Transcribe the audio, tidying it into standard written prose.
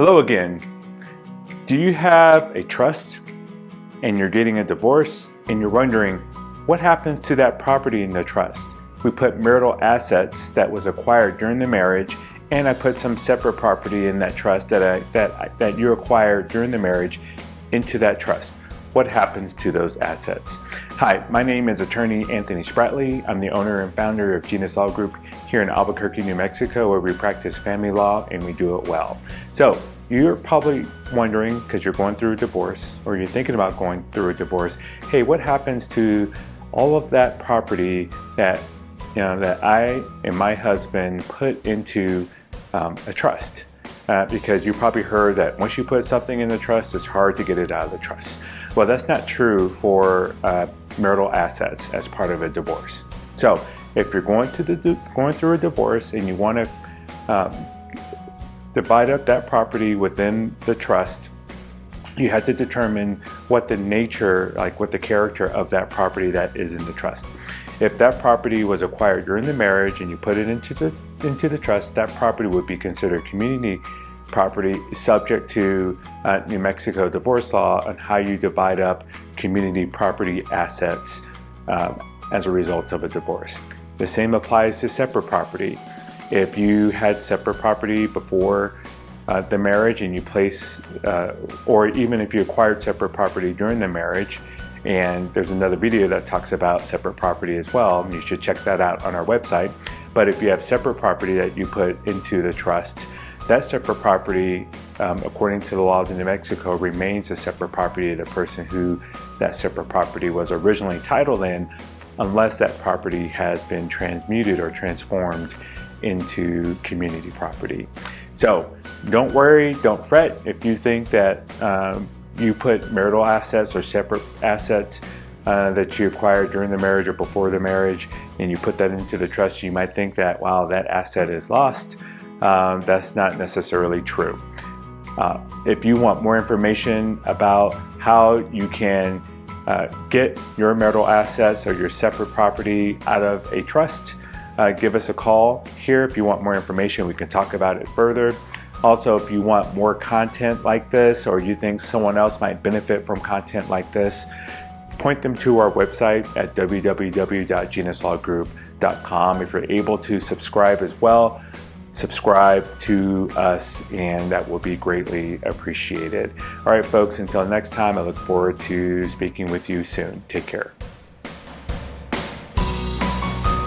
Hello again. Do you have a trust and you're getting a divorce and you're wondering what happens to that property in the trust? We put marital assets that was acquired during the marriage, and I put some separate property in that trust that you acquired during the marriage into that trust. What happens to those assets? Hi, my name is attorney Anthony Spratley. I'm the owner and founder of Genus Law Group here in Albuquerque, New Mexico, where we practice family law and we do it well. So you're probably wondering, because you're going through a divorce or you're thinking about going through a divorce, hey, what happens to all of that property that that I and my husband put into a trust? Because you probably heard that once you put something in the trust, it's hard to get it out of the trust. Well, that's not true for marital assets as part of a divorce. So if you're going through a divorce and you want to divide up that property within the trust, you have to determine what the nature, what the character of that property that is in the trust. If that property was acquired during the marriage and you put it into the trust, that property would be considered community property, subject to New Mexico divorce law on how you divide up community property assets as a result of a divorce. The same applies to separate property. If you had separate property before the marriage and you place, or even if you acquired separate property during the marriage, and there's another video that talks about separate property as well, and you should check that out on our website. But if you have separate property that you put into the trust, that separate property, according to the laws in New Mexico, remains a separate property of the person who that separate property was originally titled in, unless that property has been transmuted or transformed into community property. So don't worry, don't fret if you think that you put marital assets or separate assets that you acquired during the marriage or before the marriage and you put that into the trust. You might think that, wow, that asset is lost. That's not necessarily true. If you want more information about how you can get your marital assets or your separate property out of a trust, give us a call here. If you want more information, we can talk about it further. Also, if you want more content like this, or you think someone else might benefit from content like this, point them to our website at www.genuslawgroup.com. If you're able to subscribe as well, subscribe to us, and that will be greatly appreciated. All right, folks, until next time, I look forward to speaking with you soon. Take care.